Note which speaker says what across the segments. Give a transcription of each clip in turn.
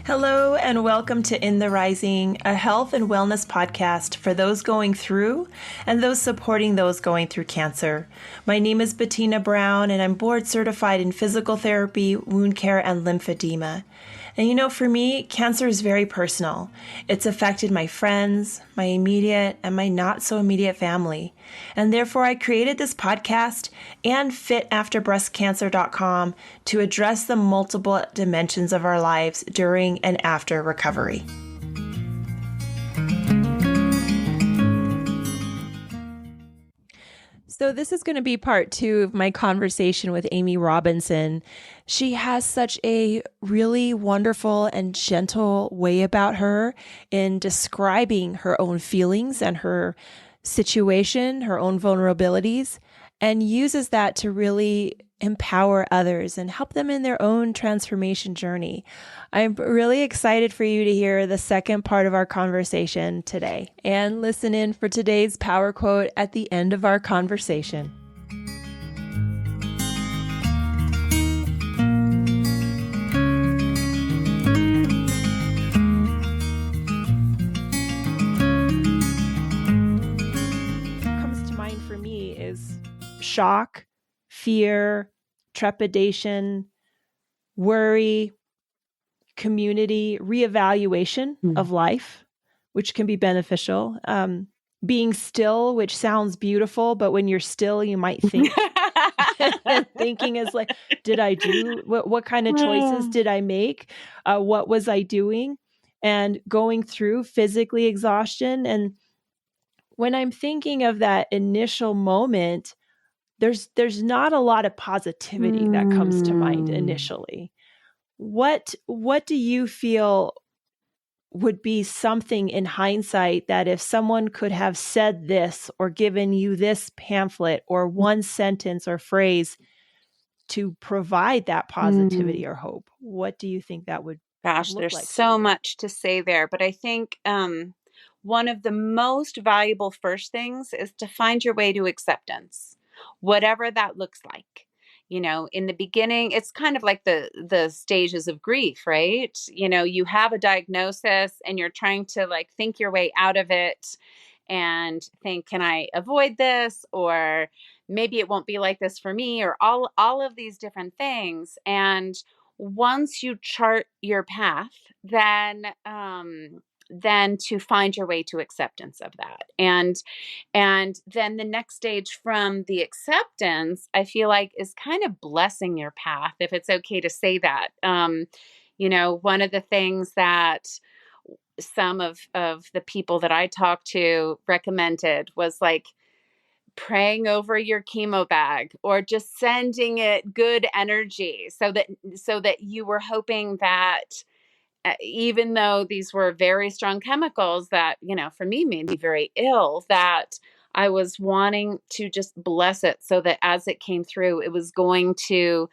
Speaker 1: Hello, and welcome to In the Rising, a health and wellness podcast for those going through and those supporting those going through cancer. My name is Bettina Brown, and I'm board certified in physical therapy, wound care, and lymphedema. And for me, cancer is very personal. It's affected my friends, my immediate, and my not so immediate family. And therefore, I created this podcast and fitafterbreastcancer.com to address the multiple dimensions of our lives during and after recovery. So this is going to be part 2 of my conversation with Amy Robinson. She has such a really wonderful and gentle way about her in describing her own feelings and her situation, her own vulnerabilities, and uses that to really empower others and help them in their own transformation journey. I'm really excited for you to hear the second part of our conversation today and listen in for today's power quote at the end of our conversation. What comes to mind for me is shock, fear, trepidation, worry, community, reevaluation of life, which can be beneficial. Being still, which sounds beautiful, but when you're still, you might think. Thinking is like, did I do, what kind of choices did I make? What was I doing? And going through physically exhaustion. And when I'm thinking of that initial moment, there's not a lot of positivity that comes to mind initially. What do you feel would be something in hindsight that if someone could have said this or given you this pamphlet or one sentence or phrase to provide that positivity or hope, what do you think that would
Speaker 2: Gosh,
Speaker 1: look
Speaker 2: there's
Speaker 1: like
Speaker 2: so much to say there, but I think one of the most valuable first things is to find your way to acceptance, whatever that looks like. In the beginning, it's kind of like the stages of grief, right? You have a diagnosis and you're trying to like think your way out of it and think, can I avoid this? Or maybe it won't be like this for me, or all of these different things. And once you chart your path, then to find your way to acceptance of that. And then the next stage from the acceptance, I feel like, is kind of blessing your path, if it's okay to say that. One of the things that some of the people that I talked to recommended was like praying over your chemo bag or just sending it good energy, so that you were hoping that even though these were very strong chemicals that, for me made me very ill, that I was wanting to just bless it so that as it came through, it was going to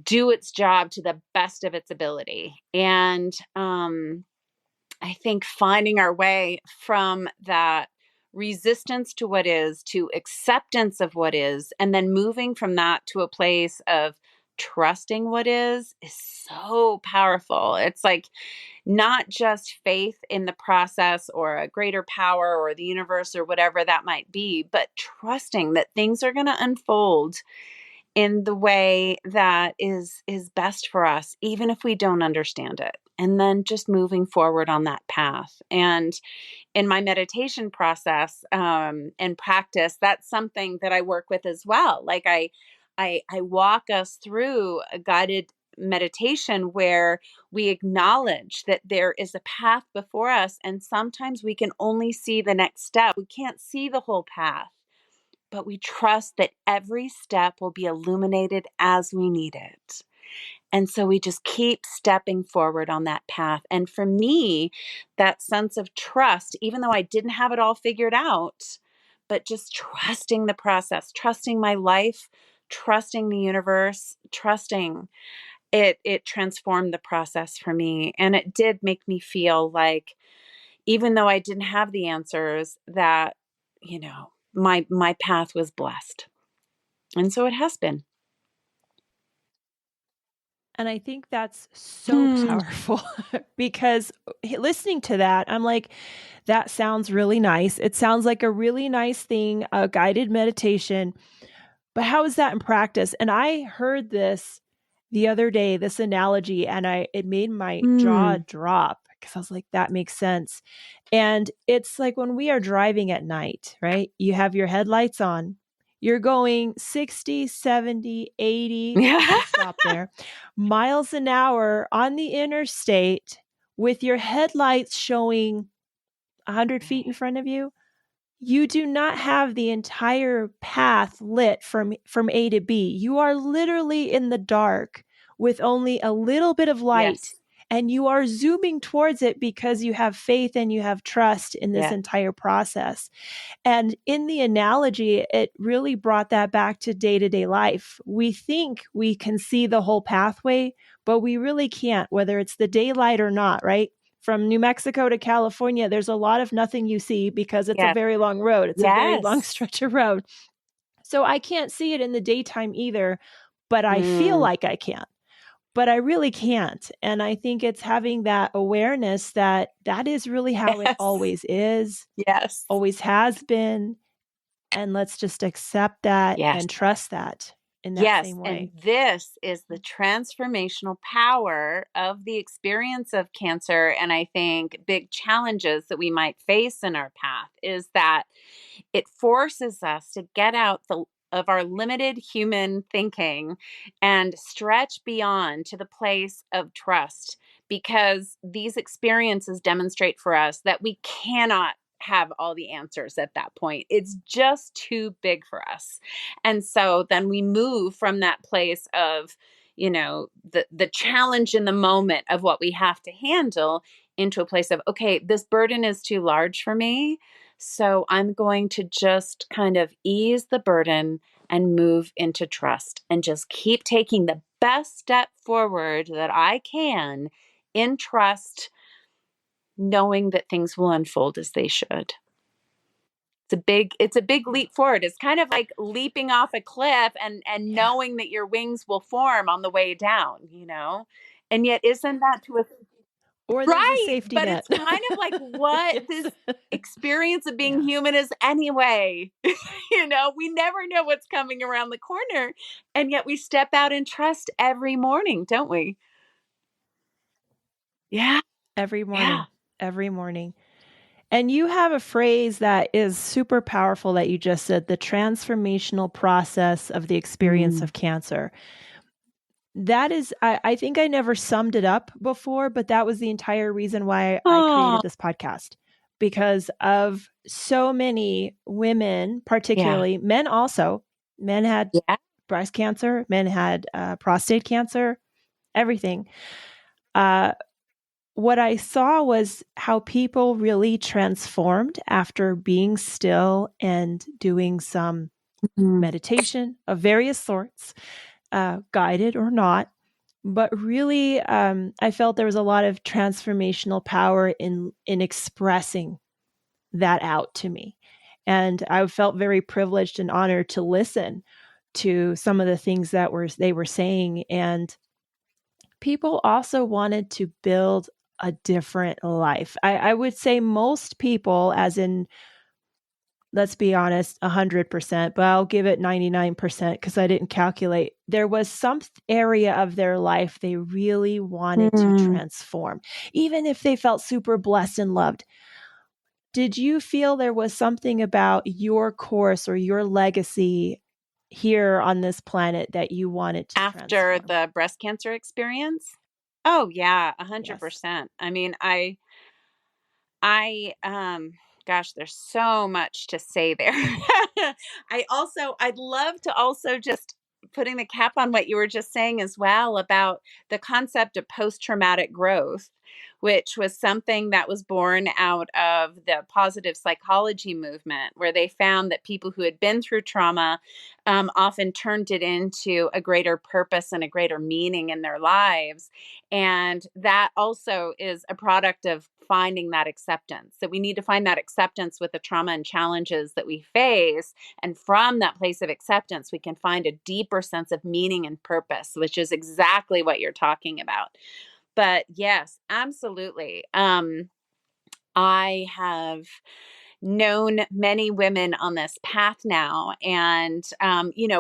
Speaker 2: do its job to the best of its ability. And I think finding our way from that resistance to what is to acceptance of what is, and then moving from that to a place of trusting what is so powerful. It's like not just faith in the process or a greater power or the universe or whatever that might be, but trusting that things are going to unfold in the way that is best for us, even if we don't understand it. And then just moving forward on that path. And in my meditation process and practice, that's something that I work with as well. Like I walk us through a guided meditation where we acknowledge that there is a path before us, and sometimes we can only see the next step. We can't see the whole path, but we trust that every step will be illuminated as we need it. And so we just keep stepping forward on that path. And for me, that sense of trust, even though I didn't have it all figured out, but just trusting the process, trusting my life, trusting the universe, trusting it transformed the process for me. And it did make me feel like, even though I didn't have the answers, that, my path was blessed. And so it has been.
Speaker 1: And I think that's so powerful because listening to that, I'm like, that sounds really nice. It sounds like a really nice thing, a guided meditation. But how is that in practice? And I heard this the other day, this analogy, and it made my jaw drop because I was like, that makes sense. And it's like when we are driving at night, right? You have your headlights on. You're going 60, 70, 80,
Speaker 2: Yeah.
Speaker 1: I'll stop there, miles an hour on the interstate with your headlights showing 100 feet in front of you. You do not have the entire path lit from A to B. You are literally in the dark with only a little bit of light,
Speaker 2: Yes.
Speaker 1: and you are zooming towards it because you have faith and you have trust in this
Speaker 2: Yeah.
Speaker 1: entire process. And in the analogy, it really brought that back to day-to-day life. We think we can see the whole pathway, but we really can't, whether it's the daylight or not, right? From New Mexico to California, there's a lot of nothing you see because it's a
Speaker 2: Yes.
Speaker 1: very long road. It's a very long
Speaker 2: Yes.
Speaker 1: stretch of road. So I can't see it in the daytime either, but I feel
Speaker 2: Mm.
Speaker 1: like I can. But I really can't. And I think it's having that awareness that that is really how it
Speaker 2: Yes.
Speaker 1: always is,
Speaker 2: Yes.
Speaker 1: always has been. And let's just accept that
Speaker 2: Yes.
Speaker 1: and trust that in that
Speaker 2: Yes,
Speaker 1: same
Speaker 2: and
Speaker 1: way.
Speaker 2: this is the transformational power of the experience of cancer. And I think big challenges that we might face in our path is that it forces us to get out of our limited human thinking and stretch beyond to the place of trust, because these experiences demonstrate for us that we cannot have all the answers at that point. It's just too big for us. And so then we move from that place of, the challenge in the moment of what we have to handle into a place of, okay, this burden is too large for me. So I'm going to just kind of ease the burden and move into trust and just keep taking the best step forward that I can in trust, knowing that things will unfold as they should. It's a big leap forward. It's kind of like leaping off a cliff and
Speaker 1: Yeah.
Speaker 2: knowing that your wings will form on the way down. And yet isn't that to a
Speaker 1: Or there's a
Speaker 2: right,
Speaker 1: safety
Speaker 2: but
Speaker 1: net.
Speaker 2: it's kind of like what this
Speaker 1: Yes.
Speaker 2: experience of being
Speaker 1: Yeah.
Speaker 2: human is anyway. We never know what's coming around the corner, and yet we step out and trust every morning, don't we? Yeah.
Speaker 1: Every
Speaker 2: Yeah.
Speaker 1: morning. Every morning. And you have a phrase that is super powerful that you just said, the transformational process of the experience
Speaker 2: Mm.
Speaker 1: of cancer. That is, I think I never summed it up before, but that was the entire reason why I
Speaker 2: Oh,
Speaker 1: created this podcast because of so many women,
Speaker 2: yeah.
Speaker 1: particularly men also. Men had
Speaker 2: Yeah.
Speaker 1: breast cancer, men had prostate cancer, everything. Uh, what I saw was how people really transformed after being still and doing some
Speaker 2: Mhm.
Speaker 1: meditation of various sorts, guided or not. But really, I felt there was a lot of transformational power in expressing that out to me, and I felt very privileged and honored to listen to some of the things that they were saying. And people also wanted to build a different life. I would say most people, as in, let's be honest, 100%, but I'll give it 99% because I didn't calculate. There was some area of their life they really wanted to
Speaker 2: Mm.
Speaker 1: transform, even if they felt super blessed and loved. Did you feel there was something about your course or your legacy here on this planet that you wanted to
Speaker 2: After
Speaker 1: transform?
Speaker 2: the breast cancer experience? Oh yeah,
Speaker 1: Yes.
Speaker 2: 100%. I mean, I gosh, there's so much to say there. I'd love to also just putting the cap on what you were just saying as well about the concept of post traumatic growth, which was something that was born out of the positive psychology movement, where they found that people who had been through trauma often turned it into a greater purpose and a greater meaning in their lives. And that also is a product of finding that acceptance, that we need to find that acceptance with the trauma and challenges that we face. And from that place of acceptance, we can find a deeper sense of meaning and purpose, which is exactly what you're talking about. But yes, absolutely. I have known many women on this path now. And,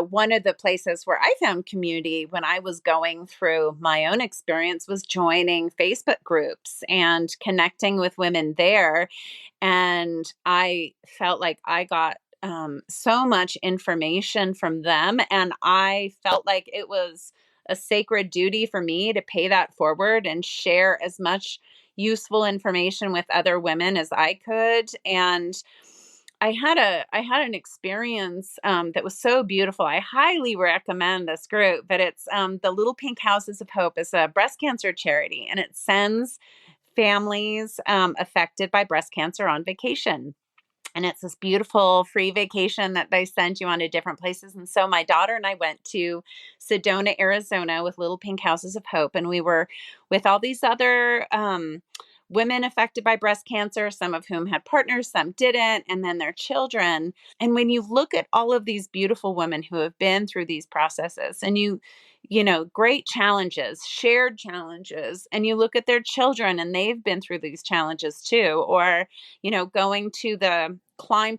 Speaker 2: one of the places where I found community when I was going through my own experience was joining Facebook groups and connecting with women there. And I felt like I got so much information from them. And I felt like it was a sacred duty for me to pay that forward and share as much useful information with other women as I could. And I had an experience that was so beautiful. I highly recommend this group, but it's the Little Pink Houses of Hope is a breast cancer charity, and it sends families affected by breast cancer on vacation. And it's this beautiful free vacation that they send you on to different places. And so my daughter and I went to Sedona, Arizona with Little Pink Houses of Hope. And we were with all these other women affected by breast cancer, some of whom had partners, some didn't, and then their children. And when you look at all of these beautiful women who have been through these processes, and great challenges, shared challenges, and you look at their children and they've been through these challenges too, or, going to the Climb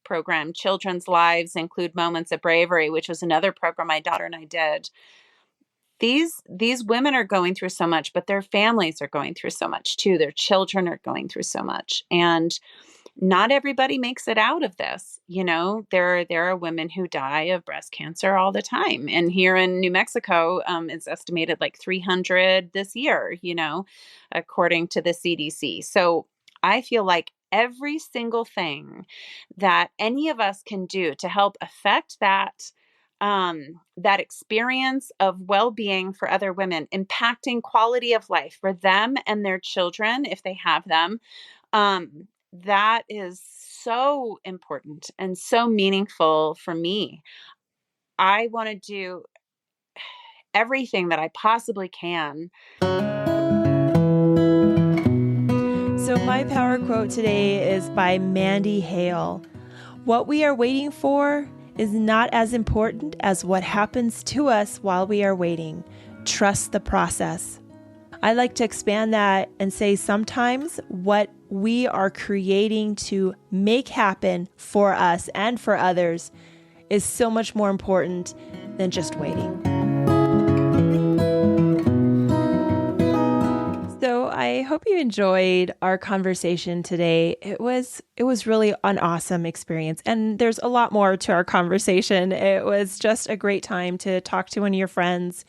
Speaker 2: program, Children's Lives Include Moments of Bravery, which was another program my daughter and I did. These women are going through so much, but their families are going through so much too. Their children are going through so much. And not everybody makes it out of this. There are women who die of breast cancer all the time. And here in New Mexico, it's estimated like 300 this year, according to the CDC. So I feel like every single thing that any of us can do to help affect that experience of well-being for other women, impacting quality of life for them and their children, if they have them, that is so important and so meaningful for me. I want to do everything that I possibly can.
Speaker 1: So my power quote today is by Mandy Hale. What we are waiting for is not as important as what happens to us while we are waiting. Trust the process. I like to expand that and say sometimes what we are creating to make happen for us and for others is so much more important than just waiting. So I hope you enjoyed our conversation today. It was really an awesome experience, and there's a lot more to our conversation. It was just a great time to talk to one of your friends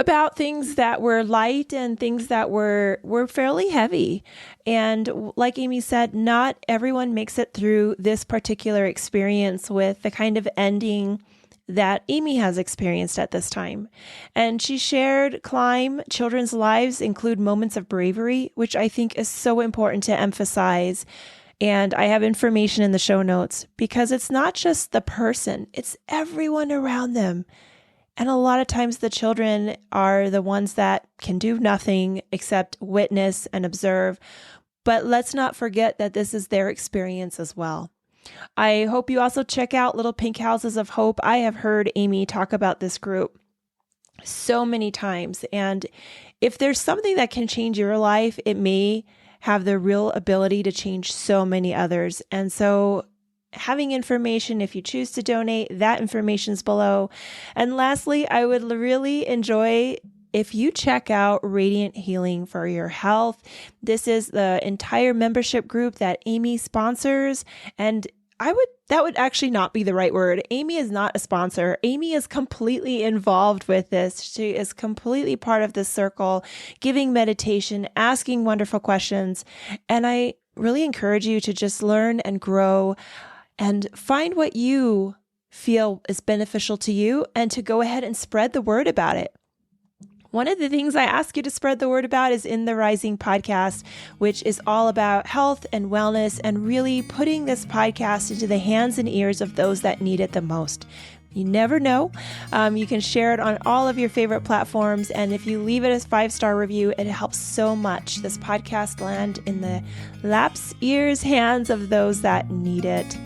Speaker 1: about things that were light and things that were fairly heavy. And like Amy said, not everyone makes it through this particular experience with the kind of ending that Amy has experienced at this time. And she shared Climb, Children's Lives Include Moments of Bravery, which I think is so important to emphasize. And I have information in the show notes because it's not just the person, it's everyone around them. And a lot of times the children are the ones that can do nothing except witness and observe. But let's not forget that this is their experience as well. I hope you also check out Little Pink Houses of Hope. I have heard Amy talk about this group so many times. And if there's something that can change your life, it may have the real ability to change so many others. And so having information, if you choose to donate, that information is below. And lastly, I would really enjoy if you check out Radiant Healing for Your Health. This is the entire membership group that Amy sponsors. And that would actually not be the right word. Amy is not a sponsor. Amy is completely involved with this. She is completely part of this circle, giving meditation, asking wonderful questions. And I really encourage you to just learn and grow and find what you feel is beneficial to you and to go ahead and spread the word about it. One of the things I ask you to spread the word about is In the Rising podcast, which is all about health and wellness and really putting this podcast into the hands and ears of those that need it the most. You never know. You can share it on all of your favorite platforms. And if you leave it as 5-star review, it helps so much. This podcast land in the laps, ears, hands of those that need it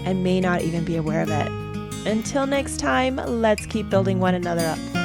Speaker 1: and may not even be aware of it. Until next time, let's keep building one another up.